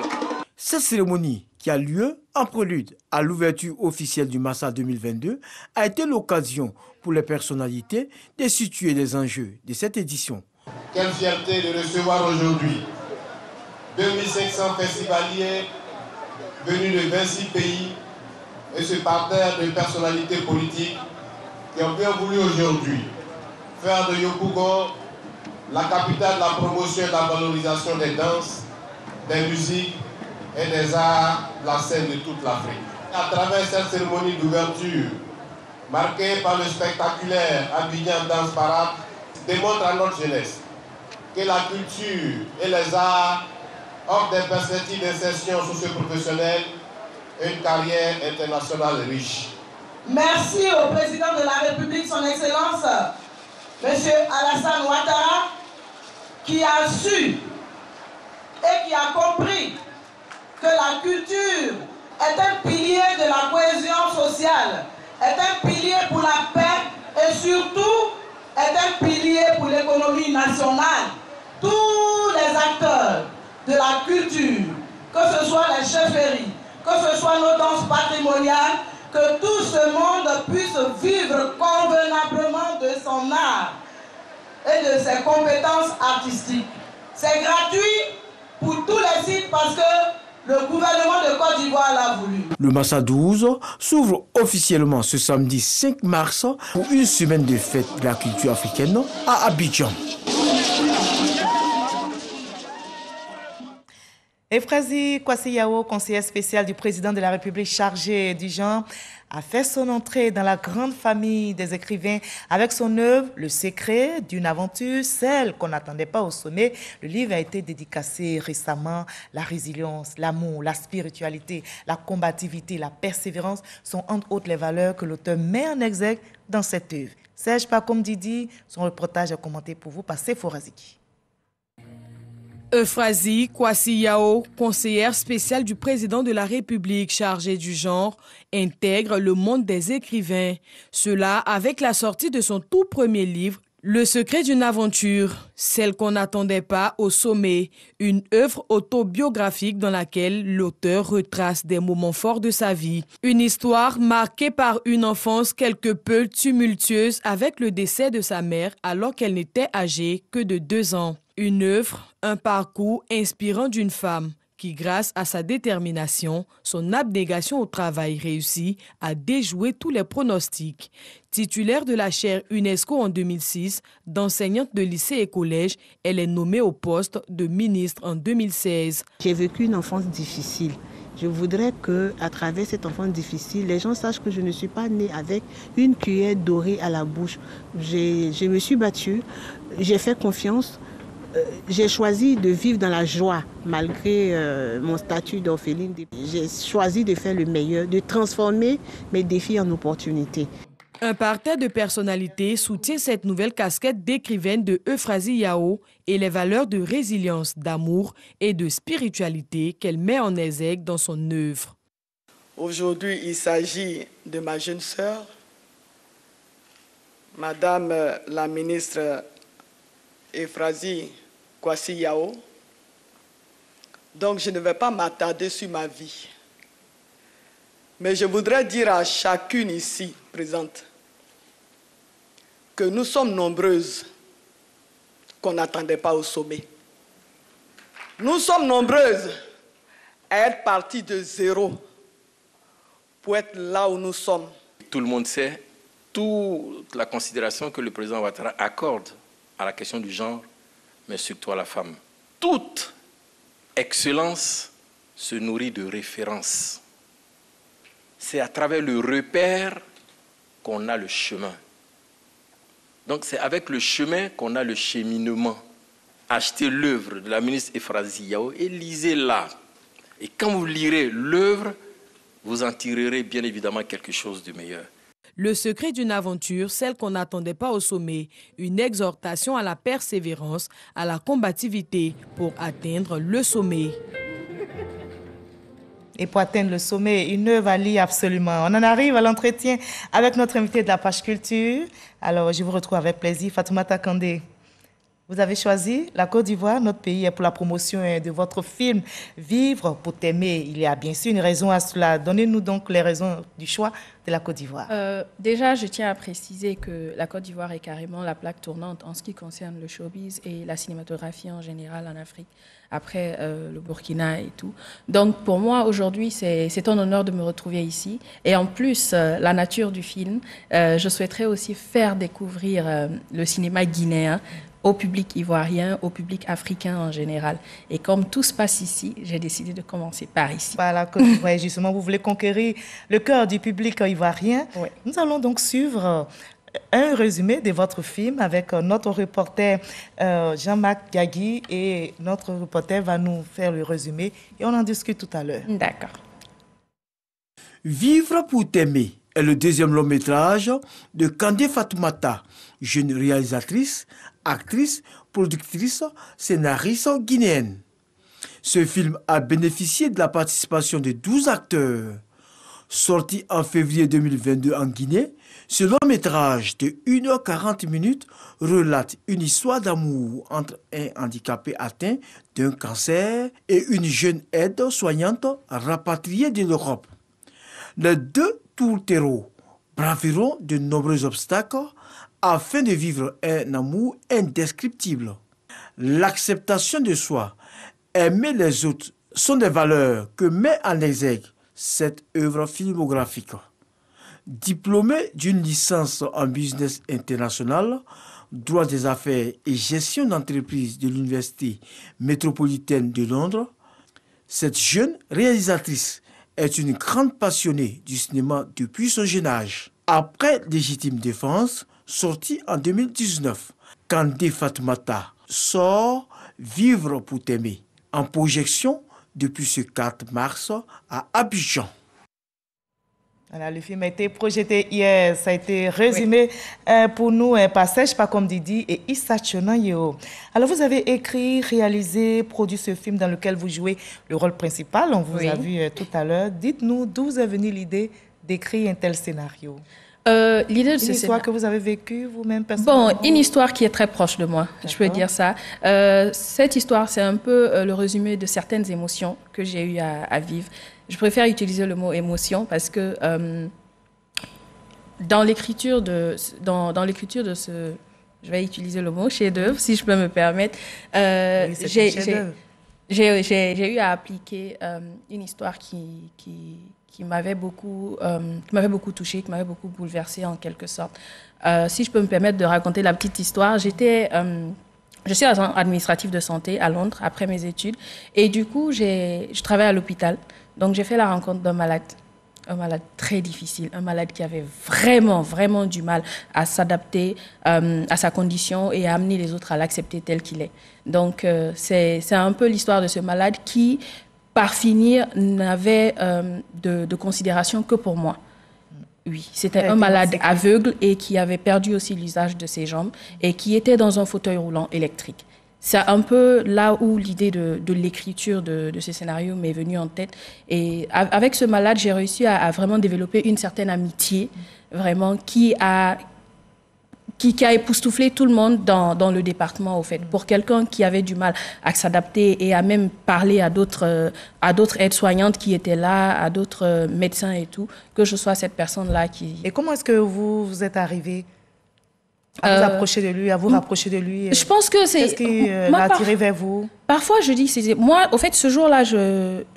Cette cérémonie qui a lieu en prélude à l'ouverture officielle du Massa 2022 a été l'occasion pour les personnalités de situer les enjeux de cette édition. Quelle fierté de recevoir aujourd'hui 2500 festivaliers venus de 26 pays et ce parterre de personnalités politiques qui ont bien voulu aujourd'hui faire de Yopougon la capitale de la promotion et de la valorisation des danses, des musiques et des arts de la scène de toute l'Afrique. À travers cette cérémonie d'ouverture, marquée par le spectaculaire Abidjan Danse Parade, démontre à notre jeunesse que la culture et les arts offrent des perspectives d'insertion socio-professionnelle et une carrière internationale riche. Merci au président de la République, son Excellence, M. Alassane Ouattara, qui a su et qui a compris que la culture est un pilier de la cohésion sociale, est un pilier pour la paix et surtout est un pilier pour l'économie nationale. Tous les acteurs de la culture, que ce soit les chefferies, que ce soit nos danses patrimoniales, que tout ce monde puisse vivre convenablement de son art et de ses compétences artistiques. C'est gratuit pour tous les sites parce que le gouvernement de Côte d'Ivoire l'a voulu. Le Massa 12 s'ouvre officiellement ce samedi 5 mars pour une semaine de fête de la culture africaine à Abidjan. Euphrasie Kwasi-Yao, conseillère spéciale du président de la République chargée du genre, a fait son entrée dans la grande famille des écrivains avec son œuvre « Le secret d'une aventure », celle qu'on n'attendait pas au sommet. Le livre a été dédicacé récemment. La résilience, l'amour, la spiritualité, la combativité, la persévérance sont entre autres les valeurs que l'auteur met en exergue dans cette œuvre. Serge Pacom Didi, son reportage est commenté pour vous par Sephora Ziki. Euphrasie Kwasi-Yao, conseillère spéciale du président de la République chargée du genre, intègre le monde des écrivains. Cela avec la sortie de son tout premier livre, Le secret d'une aventure, celle qu'on n'attendait pas au sommet, une œuvre autobiographique dans laquelle l'auteur retrace des moments forts de sa vie. Une histoire marquée par une enfance quelque peu tumultueuse avec le décès de sa mère alors qu'elle n'était âgée que de 2 ans. Une œuvre, un parcours inspirant d'une femme qui, grâce à sa détermination, son abnégation au travail réussi, a déjoué tous les pronostics. Titulaire de la chaire UNESCO en 2006, d'enseignante de lycée et collège, elle est nommée au poste de ministre en 2016. J'ai vécu une enfance difficile. Je voudrais qu'à travers cette enfance difficile, les gens sachent que je ne suis pas née avec une cuillère dorée à la bouche. Je me suis battue, j'ai fait confiance. J'ai choisi de vivre dans la joie malgré mon statut d'orpheline. J'ai choisi de faire le meilleur, de transformer mes défis en opportunités. Un parterre de personnalités soutient cette nouvelle casquette d'écrivaine de Euphrasie Yao et les valeurs de résilience, d'amour et de spiritualité qu'elle met en exergue dans son œuvre. Aujourd'hui, il s'agit de ma jeune sœur, Madame la ministre Euphrasie Kwasi-Yao. Donc je ne vais pas m'attarder sur ma vie. Mais je voudrais dire à chacune ici présente que nous sommes nombreuses qu'on n'attendait pas au sommet. Nous sommes nombreuses à être parties de zéro pour être là où nous sommes. Tout le monde sait toute la considération que le président Ouattara accorde à la question du genre, mais surtout à la femme. Toute excellence se nourrit de références. C'est à travers le repère qu'on a le chemin. Donc c'est avec le chemin qu'on a le cheminement. Achetez l'œuvre de la ministre Efrazi Yao et lisez-la. Et quand vous lirez l'œuvre, vous en tirerez bien évidemment quelque chose de meilleur. Le secret d'une aventure, celle qu'on n'attendait pas au sommet, une exhortation à la persévérance, à la combativité pour atteindre le sommet. Et pour atteindre le sommet, une œuvre à lire absolument. On en arrive à l'entretien avec notre invité de la page culture. Alors, je vous retrouve avec plaisir, Fatoumata Kandé. Vous avez choisi la Côte d'Ivoire, notre pays, pour la promotion de votre film « Vivre pour t'aimer ». Il y a bien sûr une raison à cela. Donnez-nous donc les raisons du choix de la Côte d'Ivoire. Déjà, je tiens à préciser que la Côte d'Ivoire est carrément la plaque tournante en ce qui concerne le showbiz et la cinématographie en général en Afrique, après le Burkina et tout. Donc pour moi, aujourd'hui, c'est un honneur de me retrouver ici. Et en plus, la nature du film, je souhaiterais aussi faire découvrir le cinéma guinéen au public ivoirien, au public africain en général. Et comme tout se passe ici, j'ai décidé de commencer par ici. Voilà, Côte d'Ivoire, justement, vous voulez conquérir le cœur du public ivoirien. Oui. Nous allons donc suivre un résumé de votre film avec notre reporter Jean-Marc Gagui, et notre reporter va nous faire le résumé et on en discute tout à l'heure. D'accord. Vivre pour t'aimer est le deuxième long métrage de Kandé Fatoumata, jeune réalisatrice, actrice, productrice, scénariste guinéenne. Ce film a bénéficié de la participation de 12 acteurs. Sorti en février 2022 en Guinée, ce long métrage de 1h40 minutes relate une histoire d'amour entre un handicapé atteint d'un cancer et une jeune aide-soignante rapatriée de l'Europe. Les deux tourtereaux braveront de nombreux obstacles afin de vivre un amour indescriptible. L'acceptation de soi, aimer les autres sont des valeurs que met en exergue cette œuvre filmographique. Diplômé d'une licence en business international, droit des affaires et gestion d'entreprise de l'Université métropolitaine de Londres, cette jeune réalisatrice est une grande passionnée du cinéma depuis son jeune âge. Après Légitime Défense, sorti en 2019, Kandé Fatoumata sort Vivre pour t'aimer, en projection depuis ce 4 mars à Abidjan. Voilà, le film a été projeté hier, ça a été résumé pour nous par Serge Pacom Didi et Issa Chonayeo. Alors vous avez écrit, réalisé, produit ce film dans lequel vous jouez le rôle principal, on vous a vu tout à l'heure. Dites-nous d'où est venue l'idée d'écrire un tel scénario. L'idée de une histoire que vous avez vécue vous-même personnellement? Bon, une histoire qui est très proche de moi, je peux dire ça. Cette histoire, c'est un peu le résumé de certaines émotions que j'ai eu à vivre. Je préfère utiliser le mot émotion parce que dans l'écriture de ce, je vais utiliser le mot chef-d'œuvre, si je peux me permettre. J'ai eu à appliquer une histoire qui m'avait beaucoup touchée, qui m'avait beaucoup bouleversée en quelque sorte. Si je peux me permettre de raconter la petite histoire, je suis agent administratif de santé à Londres après mes études et du coup, je travaille à l'hôpital. Donc, j'ai fait la rencontre d'un malade très difficile, un malade qui avait vraiment, vraiment du mal à s'adapter à sa condition et à amener les autres à l'accepter tel qu'il est. Donc, c'est un peu l'histoire de ce malade qui, par finir, n'avait de considération que pour moi. Oui, c'était un malade aveugle et qui avait perdu aussi l'usage de ses jambes et qui était dans un fauteuil roulant électrique. C'est un peu là où l'idée de l'écriture de ce scénario m'est venue en tête. Et avec ce malade, j'ai réussi à vraiment développer une certaine amitié, vraiment, qui a époustouflé tout le monde dans le département, au fait. Pour quelqu'un qui avait du mal à s'adapter et à même parler à d'autres aides-soignantes qui étaient là, à d'autres médecins et tout, que je sois cette personne-là qui... Et comment est-ce que vous êtes arrivé À vous approcher de lui, à vous rapprocher de lui. Je pense que c'est... Qu'est-ce qui l'a attiré vers vous? Parfois, je dis, moi, au fait, ce jour-là,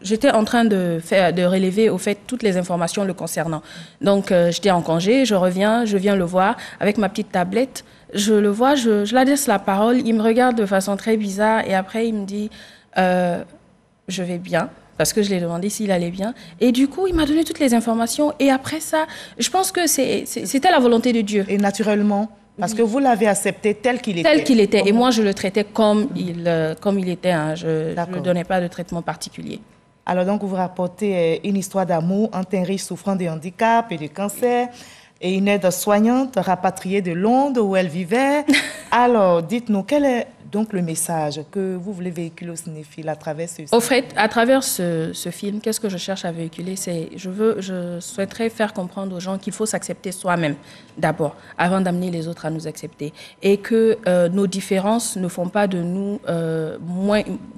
j'étais en train de relever, au fait, toutes les informations le concernant. Donc, j'étais en congé, je viens le voir avec ma petite tablette. Je le vois, je l'adresse la parole, il me regarde de façon très bizarre et après, il me dit, je vais bien. Parce que je lui ai demandé s'il allait bien. Et du coup, il m'a donné toutes les informations. Et après ça, je pense que c'était la volonté de Dieu. Et naturellement, parce que vous l'avez accepté tel qu'il était. Tel qu'il était. Et moi, je le traitais comme il était. Hein. Je ne lui donnais pas de traitement particulier. Alors donc, vous rapportez une histoire d'amour entre un riche souffrant de handicap et de cancer et une aide soignante rapatriée de Londres où elle vivait. Alors, dites-nous, quel est donc le message que vous voulez véhiculer aux cinéphiles à travers ce film? Au fait, à travers ce film, qu'est-ce que je cherche à véhiculer? Je souhaiterais faire comprendre aux gens qu'il faut s'accepter soi-même d'abord, avant d'amener les autres à nous accepter. Et que nos différences ne font pas de nous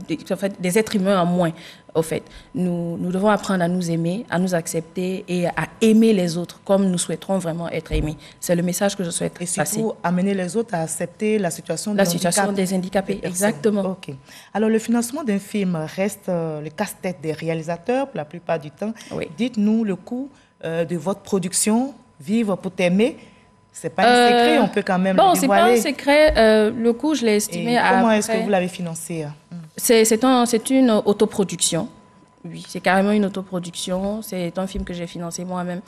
des êtres humains en moins. Au fait, nous devons apprendre à nous aimer, à nous accepter et à aimer les autres comme nous souhaiterons vraiment être aimés. C'est le message que je souhaite passer. Et surtout, amener les autres à accepter la situation des handicapés, exactement. Ok. Alors, le financement d'un film reste le casse-tête des réalisateurs pour la plupart du temps. Oui. Dites-nous le coût de votre production, Vivre pour t'aimer. C'est pas un secret, on peut quand même le dévoiler. C'est pas un secret. Le coût, je l'ai estimé à... Comment est-ce que vous l'avez financé? C'est une autoproduction. Oui, c'est carrément une autoproduction. C'est un film que j'ai financé moi-même.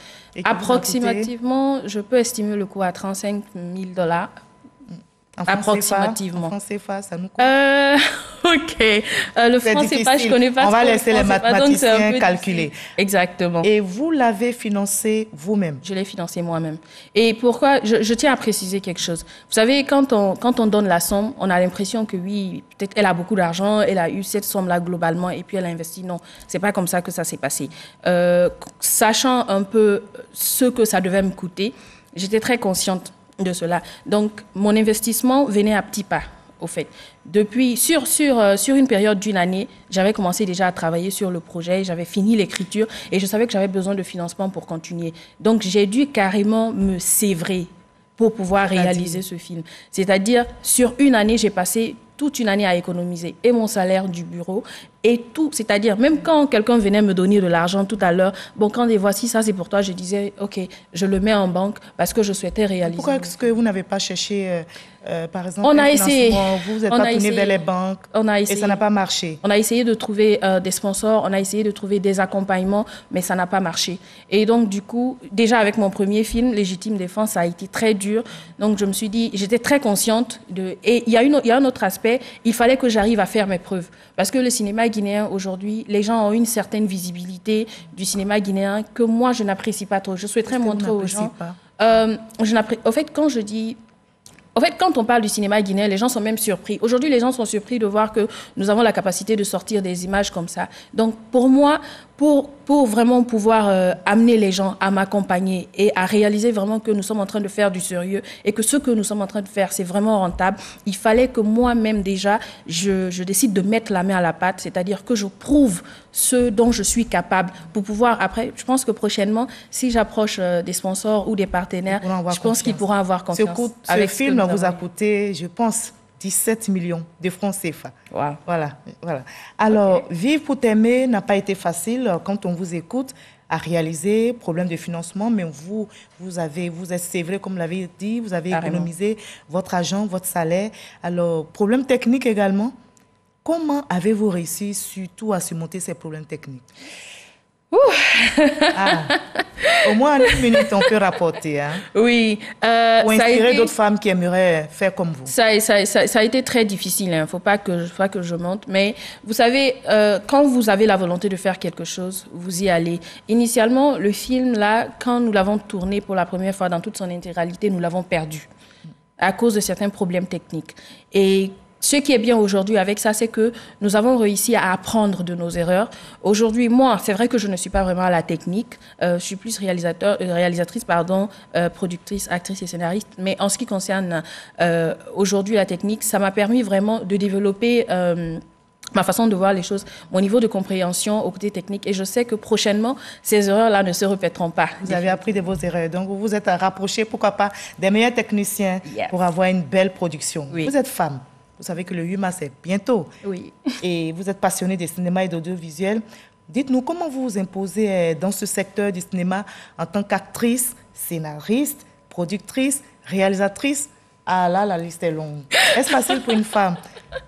Approximativement, je peux estimer le coût à $35 000. Approximativement. En francs CFA, ça nous coûte. Ok. Le franc CFA, je ne connais pas. On va laisser les mathématiciens calculer. Exactement. Et vous l'avez financé vous-même? Je l'ai financé moi-même. Et pourquoi? Je tiens à préciser quelque chose. Vous savez, quand on donne la somme, on a l'impression que oui, peut-être elle a beaucoup d'argent, elle a eu cette somme-là globalement, et puis elle a investi. Non, c'est pas comme ça que ça s'est passé. Sachant un peu ce que ça devait me coûter, j'étais très consciente de cela. Donc, mon investissement venait à petits pas, au fait. Depuis, sur une période d'une année, j'avais commencé déjà à travailler sur le projet, j'avais fini l'écriture et je savais que j'avais besoin de financement pour continuer. Donc, j'ai dû carrément me sévrer pour pouvoir réaliser ce film. C'est-à-dire, sur une année, j'ai passé toute une année à économiser et mon salaire du bureau et tout. C'est-à-dire, même quand quelqu'un venait me donner de l'argent tout à l'heure, bon, quand et voici, ça c'est pour toi, je disais, OK, je le mets en banque parce que je souhaitais réaliser. Pourquoi est-ce que vous n'avez pas cherché, par exemple, on a essayé. Vous êtes pas tourné vers les banques et ça n'a pas marché? On a essayé de trouver des sponsors, on a essayé de trouver des accompagnements, mais ça n'a pas marché. Et donc, du coup, déjà avec mon premier film, Légitime Défense, ça a été très dur. Donc, je me suis dit, j'étais très consciente de... Et il y a un autre aspect, il fallait que j'arrive à faire mes preuves. Parce que le cinéma guinéen, aujourd'hui, les gens ont une certaine visibilité du cinéma guinéen que moi, je n'apprécie pas trop. Je souhaiterais montrer aux gens... Au fait, quand on parle du cinéma guinéen, les gens sont même surpris. Aujourd'hui, les gens sont surpris de voir que nous avons la capacité de sortir des images comme ça. Donc, pour moi, pour vraiment pouvoir amener les gens à m'accompagner et à réaliser vraiment que nous sommes en train de faire du sérieux et que ce que nous sommes en train de faire, c'est vraiment rentable, il fallait que moi-même déjà, je décide de mettre la main à la pâte, c'est-à-dire que je prouve ce dont je suis capable pour pouvoir, après, je pense que prochainement, si j'approche des sponsors ou des partenaires, je pense qu'ils pourront avoir confiance. Ce film vous a coûté, je pense, 17 millions de francs CFA. Wow. Voilà. Alors, Vivre pour t'aimer n'a pas été facile quand on vous écoute à réaliser, problème de financement, mais vous êtes sévré, comme vous l'avez dit, vous avez économisé votre argent, votre salaire. Alors, problème technique également. Comment avez-vous réussi surtout à surmonter ces problèmes techniques? Au moins en une minute, on peut rapporter. Hein? Oui. Ou inspirer d'autres femmes qui aimeraient faire comme vous. Ça a été très difficile. Il ne faut pas que je monte. Mais vous savez, quand vous avez la volonté de faire quelque chose, vous y allez. Initialement, le film, là, quand nous l'avons tourné pour la première fois dans toute son intégralité, nous l'avons perdu à cause de certains problèmes techniques. Et ce qui est bien aujourd'hui avec ça, c'est que nous avons réussi à apprendre de nos erreurs. Aujourd'hui, moi, c'est vrai que je ne suis pas vraiment à la technique. Je suis plus réalisatrice, productrice, actrice et scénariste. Mais en ce qui concerne aujourd'hui la technique, ça m'a permis vraiment de développer ma façon de voir les choses, mon niveau de compréhension au côté technique. Et je sais que prochainement, ces erreurs-là ne se répéteront pas. Vous avez appris de vos erreurs. Donc, vous vous êtes rapproché, pourquoi pas, des meilleurs techniciens pour avoir une belle production. Oui. Vous êtes femme. Vous savez que le 8 mars, c'est bientôt. Oui. Et vous êtes passionnée des cinémas et d'audiovisuel. Dites-nous, comment vous vous imposez dans ce secteur du cinéma en tant qu'actrice, scénariste, productrice, réalisatrice? Ah là, la liste est longue. Est-ce facile pour une femme?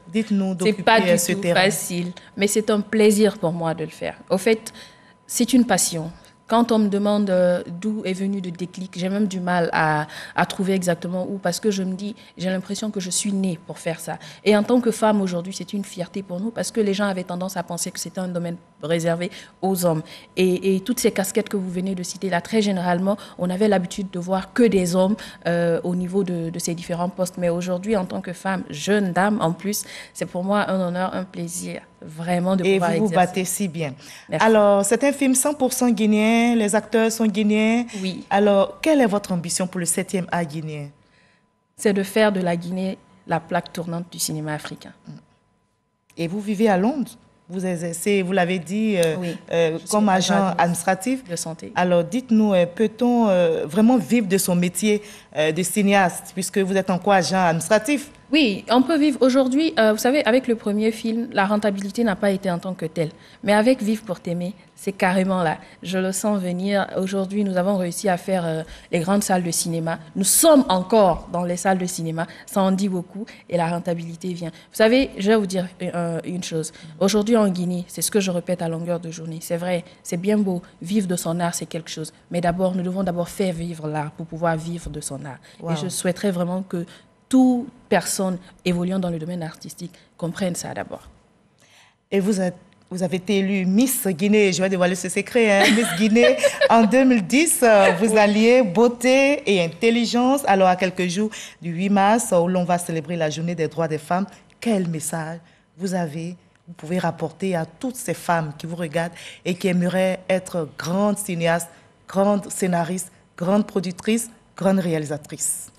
Dites-nous d'occuper ce terrain. C'est pas du tout facile, mais c'est un plaisir pour moi de le faire. Au fait, c'est une passion. Quand on me demande d'où est venu le déclic, j'ai même du mal à trouver exactement où, parce que je me dis, j'ai l'impression que je suis née pour faire ça. Et en tant que femme aujourd'hui, c'est une fierté pour nous, parce que les gens avaient tendance à penser que c'était un domaine réservé aux hommes. Et toutes ces casquettes que vous venez de citer là, très généralement, on avait l'habitude de voir que des hommes au niveau de ces différents postes. Mais aujourd'hui, en tant que femme, jeune dame en plus, c'est pour moi un honneur, un plaisir. Vraiment de pouvoir exercer. Et vous vous battez si bien. Merci. Alors, c'est un film 100% guinéen, les acteurs sont guinéens. Oui. Alors, quelle est votre ambition pour le 7e art guinéen? C'est de faire de la Guinée la plaque tournante du cinéma africain. Et vous vivez à Londres? Vous exercez, vous l'avez dit, comme agent administratif de santé. Alors, dites-nous, peut-on vraiment vivre de son métier de cinéaste, puisque vous êtes en quoi agent administratif? Oui, on peut vivre. Aujourd'hui, vous savez, avec le premier film, la rentabilité n'a pas été en tant que telle. Mais avec Vivre pour t'aimer, c'est carrément là. Je le sens venir. Aujourd'hui, nous avons réussi à faire les grandes salles de cinéma. Nous sommes encore dans les salles de cinéma. Ça en dit beaucoup. Et la rentabilité vient. Vous savez, je vais vous dire une chose. Aujourd'hui, en Guinée, c'est ce que je répète à longueur de journée. C'est vrai, c'est bien beau. Vivre de son art, c'est quelque chose. Mais d'abord, nous devons d'abord faire vivre l'art pour pouvoir vivre de son art. Wow. Et je souhaiterais vraiment que toute personne évoluant dans le domaine artistique comprenne ça d'abord. Et vous avez été élue Miss Guinée, je vais dévoiler ce secret, hein, Miss Guinée en 2010. Vous alliez beauté et intelligence. Alors, à quelques jours du 8 mars, où l'on va célébrer la journée des droits des femmes, quel message vous pouvez rapporter à toutes ces femmes qui vous regardent et qui aimeraient être grandes cinéastes, grandes scénaristes, grandes productrices, grandes réalisatrices?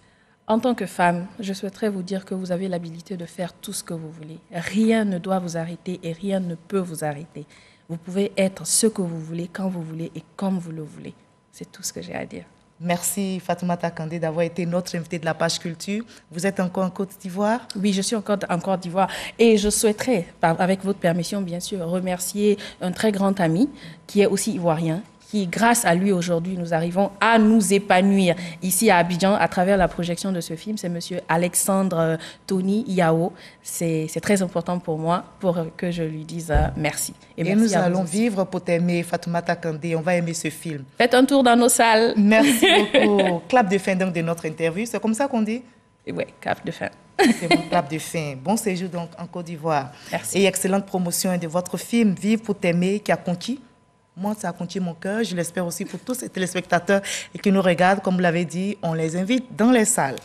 En tant que femme, je souhaiterais vous dire que vous avez l'habilité de faire tout ce que vous voulez. Rien ne doit vous arrêter et rien ne peut vous arrêter. Vous pouvez être ce que vous voulez, quand vous voulez et comme vous le voulez. C'est tout ce que j'ai à dire. Merci Fatoumata Kandé d'avoir été notre invitée de la page culture. Vous êtes encore en Côte d'Ivoire? Oui, je suis encore en Côte d'Ivoire. Et je souhaiterais, avec votre permission bien sûr, remercier un très grand ami qui est aussi ivoirien, qui, grâce à lui, aujourd'hui, nous arrivons à nous épanouir ici à Abidjan à travers la projection de ce film. C'est monsieur Alexandre Tony Yao. C'est très important pour moi pour que je lui dise merci. Et merci nous allons vivre pour t'aimer, Fatoumata Kandé. On va aimer ce film. Faites un tour dans nos salles. Merci beaucoup. Clap de fin donc de notre interview. C'est comme ça qu'on dit? Oui, clap de fin. C'est mon clap de fin. Bon séjour donc en Côte d'Ivoire. Merci. Et excellente promotion de votre film Vivre pour t'aimer qui a conquis. Moi, ça a conquis mon cœur. Je l'espère aussi pour tous ces téléspectateurs qui nous regardent. Comme vous l'avez dit, on les invite dans les salles.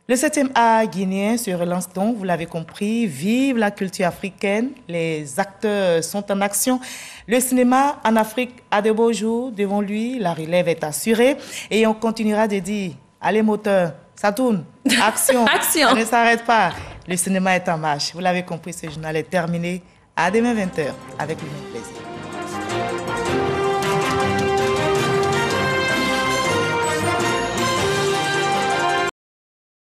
Le 7e art guinéen se relance donc, vous l'avez compris. Vive la culture africaine. Les acteurs sont en action. Le cinéma en Afrique a de beaux jours devant lui. La relève est assurée. Et on continuera de dire, allez moteur, ça tourne. Action. Action. Ça ne s'arrête pas. Le cinéma est en marche. Vous l'avez compris, ce journal est terminé. À demain 20h avec le même plaisir.